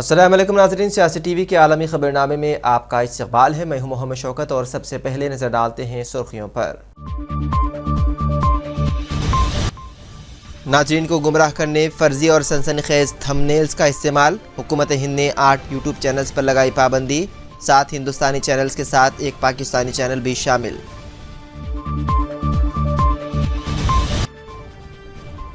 السلام علیکم ناظرین، سیاسی ٹی وی کے عالمی خبرنامے میں آپ کا استقبال ہے۔ میں ہوں محمد شوکت اور سب سے پہلے نظر ڈالتے ہیں سرخیوں پر۔ ناظرین کو گمراہ کرنے فرضی اور سنسنی خیز تھمبنیلز کا استعمال، حکومت ہند نے 8 یوٹیوب چینلز پر لگائی پابندی، 7 ہندوستانی چینلز کے ساتھ ایک پاکستانی چینل بھی شامل۔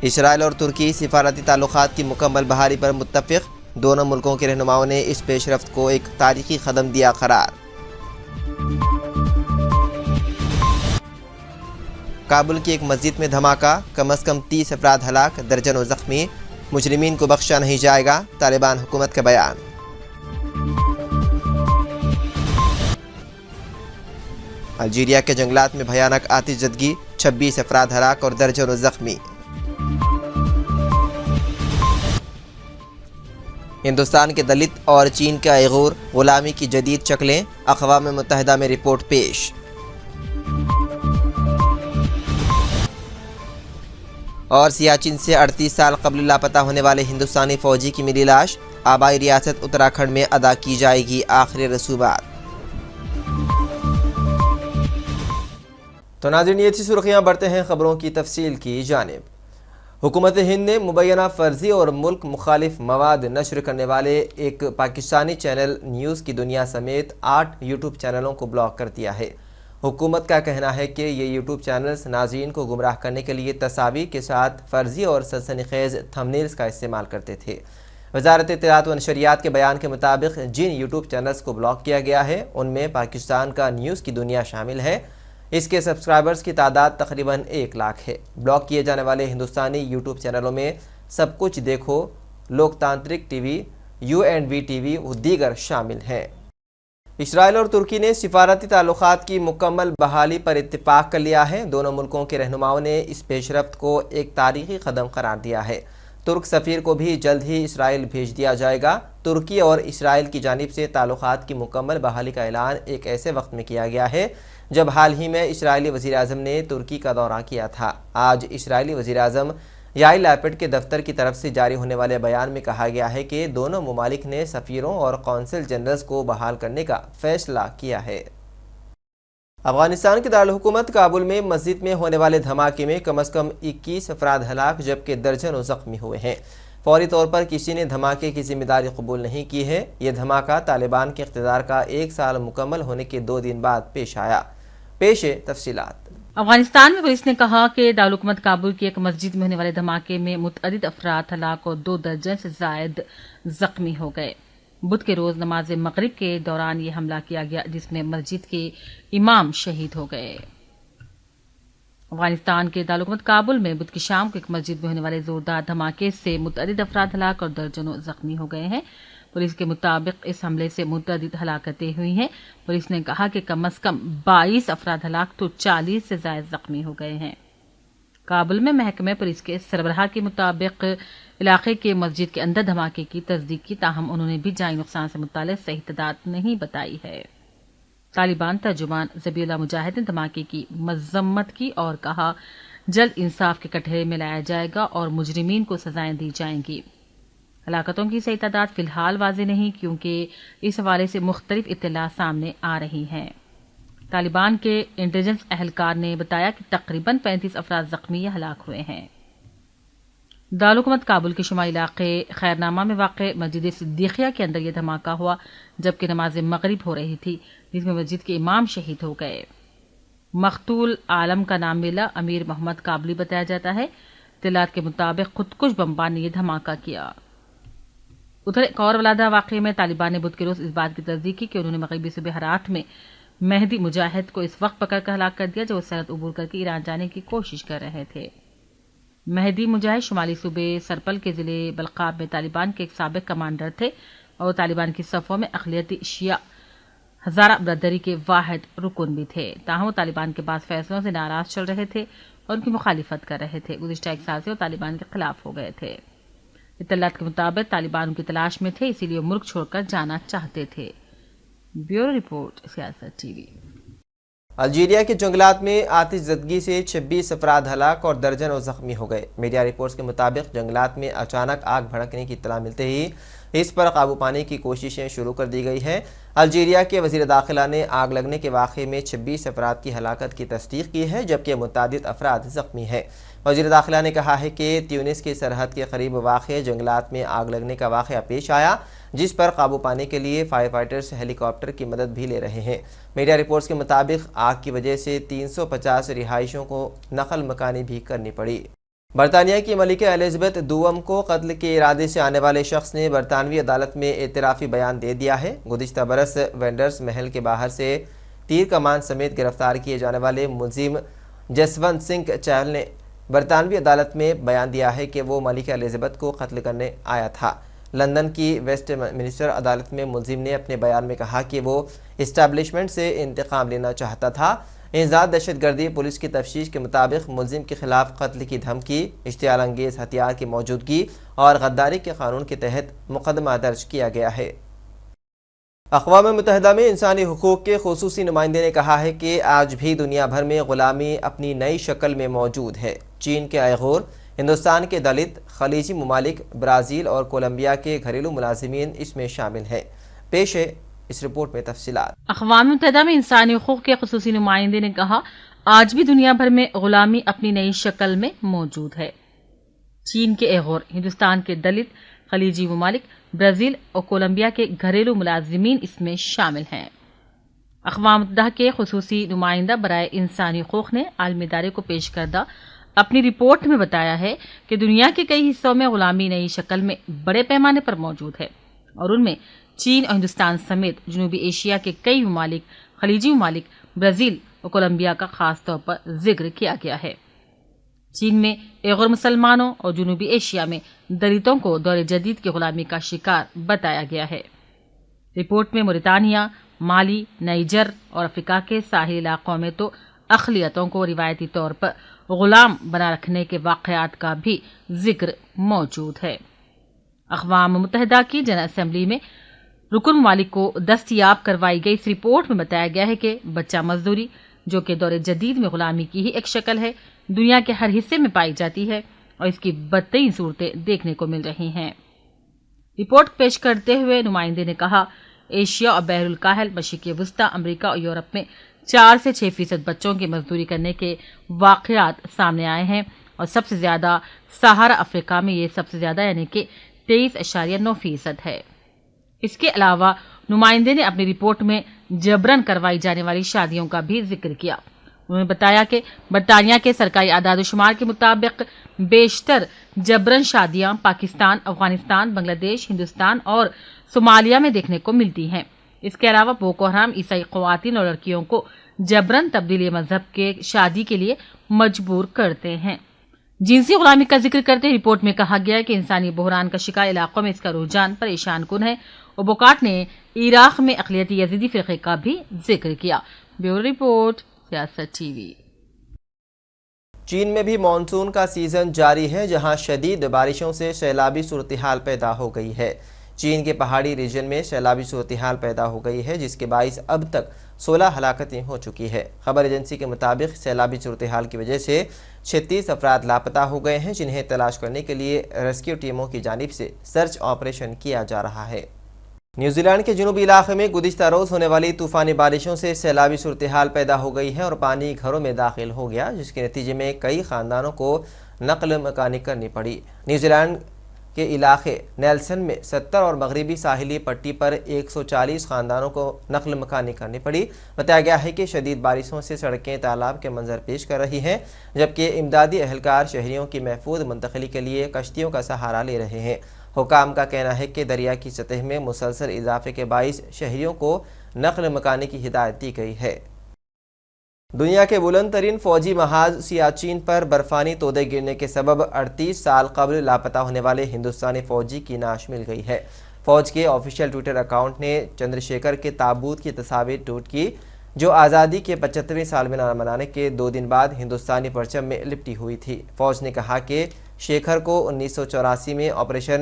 اسرائیل اور ترکی سفارتی تعلقات کی مکمل بحالی پر متفق، دونوں ملکوں کے رہنماؤں نے اس پیش رفت کو ایک تاریخی قدم دیا قرار۔ کابل کی ایک مسجد میں دھماکہ، کم از کم 30 افراد ہلاک، درجنوں زخمی، مجرمین کو بخشا نہیں جائے گا، طالبان حکومت کا بیان۔ الجیریا کے جنگلات میں بھیانک آتش زدگی، 26 افراد ہلاک اور درجنوں زخمی۔ ہندوستان کے دلت اور چین کا ایغور، غلامی کی جدید شکلیں، اقوام متحدہ میں رپورٹ پیش۔ اور سیاچن سے 38 سال قبل لاپتہ ہونے والے ہندوستانی فوجی کی ملی لاش، آبائی ریاست اتراکھنڈ میں ادا کی جائے گی آخری رسومات۔ تو ناظرین، یہ تھی سرخیاں، بڑھتے ہیں خبروں کی تفصیل کی جانب۔ حکومت ہند نے مبینہ فرضی اور ملک مخالف مواد نشر کرنے والے ایک پاکستانی چینل نیوز کی دنیا سمیت 8 یوٹیوب چینلوں کو بلاک کر دیا ہے۔ حکومت کا کہنا ہے کہ یہ یوٹیوب چینلز ناظرین کو گمراہ کرنے کے لیے تصاویر کے ساتھ فرضی اور سنسنی خیز تھمبنیلز کا استعمال کرتے تھے۔ وزارت اطلاعات و نشریات کے بیان کے مطابق جن یوٹیوب چینلز کو بلاک کیا گیا ہے ان میں پاکستان کا نیوز کی دنیا شامل ہے۔ اس کے سبسکرائبرز کی تعداد تقریباً 1 لاکھ ہے۔ بلاک کیے جانے والے ہندوستانی یوٹیوب چینلوں میں سب کچھ دیکھو، Lok Tantrik TV, UNV TV و دیگر شامل ہیں۔ اسرائیل اور ترکی نے سفارتی تعلقات کی مکمل بحالی پر اتفاق کر لیا ہے۔ دونوں ملکوں کے رہنماؤں نے اس پیش رفت کو ایک تاریخی قدم قرار دیا ہے۔ ترک سفیر کو بھی جلد ہی اسرائیل بھیج دیا جائے گا۔ ترکی اور اسرائیل کی جانب سے تعلقات کی مکمل بحالی کا اعلان ایک ایسے وقت میں کیا گیا ہے جب حال ہی میں اسرائیلی وزیراعظم نے ترکی کا دورہ کیا تھا۔ آج اسرائیلی وزیراعظم یائر لیپڈ کے دفتر کی طرف سے جاری ہونے والے بیان میں کہا گیا ہے کہ دونوں ممالک نے سفیروں اور قونصل جنرلز کو بحال کرنے کا فیصلہ کیا ہے۔ افغانستان کے دارالحکومت کابل میں مسجد میں ہونے والے دھماکے میں کم از کم 21 افراد ہلاک جبکہ درجنوں زخمی ہوئے ہیں۔ فوری طور پر کسی نے دھماکے کی ذمہ داری قبول نہیں کی ہے۔ یہ دھماکہ طالبان کے اقتدار کا 1 سال مکمل ہونے کے 2 دن بعد پیش آیا۔ پیش تفصیلات۔ افغانستان میں پولیس نے کہا کہ دارالحکومت کابل کی ایک مسجد میں ہونے والے دھماکے میں متعدد افراد ہلاک اور 2 درجن سے زائد زخمی ہو گئے۔ بدھ کے روز نماز مغرب کے دوران یہ حملہ کیا گیا جس میں مسجد کے امام شہید ہو گئے۔ افغانستان کے دارالحکومت کابل میں بدھ کی شام کو ایک مسجد میں ہونے والے زوردار دھماکے سے متعدد افراد ہلاک اور درجنوں زخمی ہو گئے ہیں۔ پولیس کے مطابق اس حملے سے متعدد ہلاکتیں ہوئی ہیں۔ پولیس نے کہا کہ کم از کم 22 افراد ہلاک تو 40 سے زائد زخمی ہو گئے ہیں۔ کابل میں محکمہ پولیس کے سربراہ کے مطابق علاقے کے مسجد کے اندر دھماکے کی تصدیق کی، تاہم انہوں نے بھی جانی نقصان سے متعلق صحیح تعداد نہیں بتائی ہے۔ طالبان ترجمان ذبیح اللہ مجاہد نے دھماکے کی مذمت کی اور کہا جلد انصاف کے کٹہرے میں لایا جائے گا اور مجرمین کو سزائیں دی جائیں گی۔ ہلاکتوں کی صحیح تعداد فی الحال واضح نہیں کیونکہ اس حوالے سے مختلف اطلاعات سامنے آ رہی ہیں۔ طالبان کے انٹیلیجنس اہلکار نے بتایا کہ تقریباً 35 افراد زخمی یا ہلاک ہوئے ہیں۔ دارالحکومت کابل کے شمالی علاقے خیرنامہ میں واقع مسجد صدیقیہ کے اندر یہ دھماکہ ہوا جبکہ نماز مغرب ہو رہی تھی جس میں مسجد کے امام شہید ہو گئے۔ مقتول عالم کا نام ملا امیر محمد کابلی بتایا جاتا ہے۔ اطلاعات کے مطابق خودکش بمبار نے یہ دھماکہ کیا۔ ادھر ایک اور ولادہ واقعے میں طالبان نے بدھ کے روز اس بات کی تصدیق کی کہ انہوں نے مغربی صوبے ہرات میں مہدی مجاہد کو اس وقت پکڑ کر ہلاک کر دیا جب وہ سرحد عبور کر کے ایران جانے کی کوشش کر رہے تھے۔ مہدی مجاہد شمالی صوبے سرپل کے ضلع بلقاب میں طالبان کے ایک سابق کمانڈر تھے اور طالبان کی صفوں میں اقلیتی شیعہ ہزارہ برادری کے واحد رکن بھی تھے، تاہم وہ طالبان کے بعض فیصلوں سے ناراض چل رہے تھے اور ان کی مخالفت کر رہے تھے۔ گزشتہ 1 سال سے وہ طالبان کے خلاف ہو گئے تھے۔ اطلاعات کے مطابق طالبان ان کی تلاش میں تھے، اسی لیے وہ ملک چھوڑ کر جانا چاہتے تھے۔ بیورو رپورٹ، سیاست ٹی وی۔ الجیریا کے جنگلات میں آتش زدگی سے 26 افراد ہلاک اور درجنوں زخمی ہو گئے۔ میڈیا رپورٹس کے مطابق جنگلات میں اچانک آگ بھڑکنے کی اطلاع ملتے ہی اس پر قابو پانے کی کوششیں شروع کر دی گئی ہیں۔ الجیریا کے وزیر داخلہ نے آگ لگنے کے واقعے میں 26 افراد کی ہلاکت کی تصدیق کی ہے، جبکہ متعدد افراد زخمی ہیں۔ وزیر داخلہ نے کہا ہے کہ تیونس کی سرحد کے قریب واقع جنگلات میں آگ لگنے کا واقعہ پیش آیا، جس پر قابو پانے کے لیے فائر فائٹرز ہیلی کاپٹر کی مدد بھی لے رہے ہیں۔ میڈیا رپورٹس کے مطابق آگ کی وجہ سے 350 رہائشیوں کو نقل مکانی بھی کرنی پڑی۔ برطانیہ کی ملکہ ایلزابتھ دوم کو قتل کے ارادے سے آنے والے شخص نے برطانوی عدالت میں اعترافی بیان دے دیا ہے۔ گزشتہ برس وینڈرس محل کے باہر سے تیر کمان سمیت گرفتار کیے جانے والے ملزم جسونت سنگھ چہل نے برطانوی عدالت میں بیان دیا ہے کہ وہ ملکہ ایلزابتھ کو قتل کرنے آیا تھا۔ لندن کی ویسٹ منسٹر عدالت میں ملزم نے اپنے بیان میں کہا کہ وہ اسٹیبلشمنٹ سے انتقام لینا چاہتا تھا۔ انسداد دہشت گردی پولیس کی تفتیش کے مطابق ملزم کے خلاف قتل کی دھمکی، اشتعال انگیز ہتھیار کی موجودگی اور غداری کے قانون کے تحت مقدمہ درج کیا گیا ہے۔ اقوام متحدہ میں انسانی حقوق کے خصوصی نمائندے نے کہا ہے کہ آج بھی دنیا بھر میں غلامی اپنی نئی شکل میں موجود ہے۔ چین کے ایغور، ہندوستان کے دلت، خلیجی ممالک، برازیل اور کولمبیا کے گھریلو ملازمین اس میں شامل ہیں۔ پیش ہے اس رپورٹ میں تفصیلات۔ اقوام متحدہ میں انسانی حقوق کے خصوصی نمائندے نے کہا، آج بھی دنیا بھر میں غلامی اپنی نئی شکل میں موجود ہے۔ چین کے ایغور، ہندوستان کے دلت، خلیجی ممالک، برازیل اور کولمبیا کے گھریلو ملازمین اس میں شامل ہیں۔ اقوام متحدہ کے خصوصی نمائندہ برائے انسانی حقوق نے عالمی ادارے کو پیش کردہ اپنی رپورٹ میں بتایا ہے کہ دنیا کے کئی حصوں میں غلامی نئی شکل میں بڑے پیمانے پر موجود ہے اور ان میں چین اور ہندوستان سمیت جنوبی ایشیا کے کئی ممالک، خلیجی ممالک، برازیل اور کولمبیا کا خاص طور پر ذکر کیا گیا ہے۔ چین میں ایغور مسلمانوں اور جنوبی ایشیا میں دلتوں کو دور جدید کی غلامی کا شکار بتایا گیا ہے۔ رپورٹ میں موریٹانیہ، مالی، نائجر اور افریقہ کے ساحلی علاقوں میں تو اقلیتوں کو روایتی طور پر غلام بنا رکھنے کے واقعات کا بھی ذکر موجود ہے۔ اقوام متحدہ کی جنرل اسمبلی میں رکن ممالک کو دستیاب کروائی گئی اس رپورٹ میں بتایا گیا ہے کہ بچہ مزدوری، جو کہ دور جدید میں غلامی کی ہی ایک شکل ہے، دنیا کے ہر حصے میں پائی جاتی ہے اور اس کی بدترین صورتیں دیکھنے کو مل رہی ہیں۔ رپورٹ پیش کرتے ہوئے نمائندے نے کہا، ایشیا اور بحر الکاہل، مشرق وسطی، امریکہ اور یورپ میں 4 سے 6% بچوں کی مزدوری کرنے کے واقعات سامنے آئے ہیں اور سب سے زیادہ سہارا افریقہ میں یہ سب سے زیادہ یعنی کہ 23.9% ہے۔ اس کے علاوہ نمائندے نے اپنی رپورٹ میں جبرن کروائی جانے والی شادیوں کا بھی ذکر کیا۔ انہوں نے بتایا کہ برطانیہ کے سرکاری اعداد و شمار کے مطابق بیشتر جبرن شادیاں پاکستان، افغانستان، بنگلہ دیش، ہندوستان اور صومالیہ میں دیکھنے کو ملتی ہیں۔ اس کے علاوہ بوکو حرام عیسائی خواتین اور لڑکیوں کو جبرن تبدیلی مذہب کے شادی کے لیے مجبور کرتے ہیں۔ جنسی غلامی کا ذکر کرتے رپورٹ میں کہا گیا ہے کہ انسانی بحران کا شکار علاقوں میں اس کا رجحان پریشان کن ہے۔ اوبوکاٹ نے عراق میں اقلیتی یزیدی فرقے کا بھی ذکر کیا۔ بیورو رپورٹ، سیاست ٹی وی۔ چین میں بھی مانسون کا سیزن جاری ہے، جہاں شدید بارشوں سے سیلابی صورتحال پیدا ہو گئی ہے۔ چین کے پہاڑی ریجن میں سیلابی صورتحال پیدا ہو گئی ہے، جس کے باعث اب تک 16 ہلاکتیں ہو چکی ہے۔ خبر ایجنسی کے مطابق سیلابی صورتحال کی وجہ سے 36 افراد لاپتہ ہو گئے ہیں، جنہیں تلاش کرنے کے لیے ریسکیو ٹیموں کی جانب سے سرچ آپریشن کیا جا رہا ہے۔ نیوزی لینڈ کے جنوبی علاقے میں گزشتہ روز ہونے والی طوفانی بارشوں سے سیلابی صورتحال پیدا ہو گئی ہے اور پانی گھروں میں داخل ہو گیا، جس کے نتیجے میں کئی خاندانوں کو نقل مکانی کرنی پڑی۔ نیوزی لینڈ کے علاقے نیلسن میں 70 اور مغربی ساحلی پٹی پر 140 خاندانوں کو نقل مکانی کرنی پڑی۔ بتایا گیا ہے کہ شدید بارشوں سے سڑکیں تالاب کے منظر پیش کر رہی ہیں، جبکہ امدادی اہلکار شہریوں کی محفوظ منتقلی کے لیے کشتیوں کا سہارا لے رہے ہیں۔ حکام کا کہنا ہے کہ دریا کی سطح میں مسلسل اضافے کے باعث شہریوں کو نقل مکانی کی ہدایت دی گئی ہے۔ دنیا کے بلند ترین فوجی محاذ سیاچین پر برفانی تودے گرنے کے سبب 38 سال قبل لاپتہ ہونے والے ہندوستانی فوجی کی نعش مل گئی ہے۔ فوج کے آفیشیل ٹویٹر اکاؤنٹ نے چندر شیکھر کے تابوت کی تصاویر ٹویٹ کی، جو آزادی کے 75ویں سال میں منانے کے 2 دن بعد ہندوستانی پرچم میں لپٹی ہوئی تھی۔ فوج نے کہا کہ شیکھر کو 1984 میں آپریشن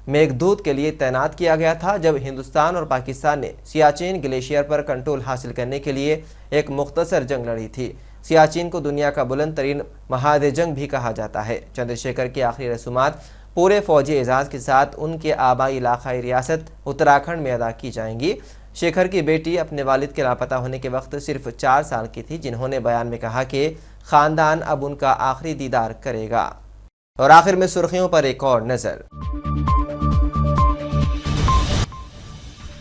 میگھدوت کے لیے تعینات کیا گیا تھا، جب ہندوستان اور پاکستان نے سیاچین گلیشیئر پر کنٹرول حاصل کرنے کے لیے ایک مختصر جنگ لڑی تھی۔ سیاچین کو دنیا کا بلند ترین محاذ جنگ بھی کہا جاتا ہے۔ چندر شیکھر کی آخری رسومات پورے فوجی اعزاز کے ساتھ ان کے آبائی علاقائی ریاست اتراکھنڈ میں ادا کی جائیں گی۔ شیکھر کی بیٹی اپنے والد کے لاپتہ ہونے کے وقت صرف 4 سال کی تھی، جنہوں نے بیان میں کہا کہ خاندان اب ان کا آخری دیدار کرے گا۔ اور آخر میں سرخیوں پر ایک اور نظر۔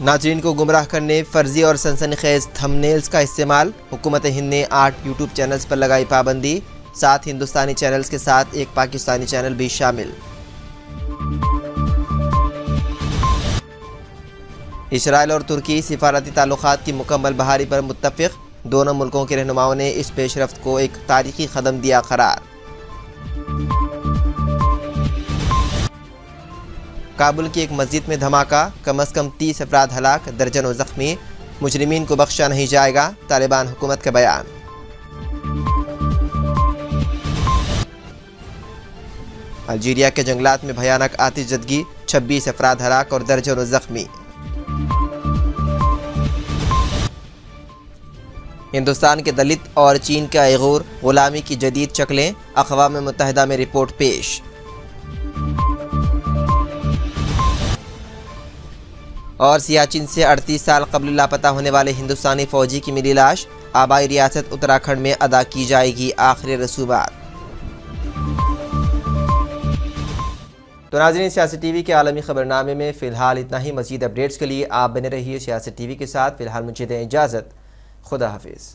ناظرین کو گمراہ کرنے فرضی اور سنسنی خیز تھمبنیلز کا استعمال، حکومت ہند نے 8 یوٹیوب چینلز پر لگائی پابندی، 7 ہندوستانی چینلز کے ساتھ ایک پاکستانی چینل بھی شامل۔ اسرائیل اور ترکی سفارتی تعلقات کی مکمل بحالی پر متفق، دونوں ملکوں کے رہنماؤں نے اس پیش رفت کو ایک تاریخی قدم دیا قرار۔ کابل کی ایک مسجد میں دھماکہ، کم از کم 30 افراد ہلاک، درجنوں زخمی، مجرمین کو بخشا نہیں جائے گا، طالبان حکومت کا بیان۔ الجیریا کے جنگلات میں بھیانک آتش زدگی، 26 افراد ہلاک اور درجنوں زخمی۔ ہندوستان کے دلت اور چین کا ایغور، غلامی کی جدید شکلیں، اقوام متحدہ میں رپورٹ پیش۔ اور سیاچن سے 38 سال قبل لاپتہ ہونے والے ہندوستانی فوجی کی ملی لاش، آبائی ریاست اتراکھنڈ میں ادا کی جائے گی آخری رسومات۔ تو ناظرین، سیاست ٹی وی کے عالمی خبرنامے میں فی الحال اتنا ہی۔ مزید اپڈیٹس کے لیے آپ بنے رہیے سیاست ٹی وی کے ساتھ۔ فی الحال مجھے دیں اجازت، خدا حافظ۔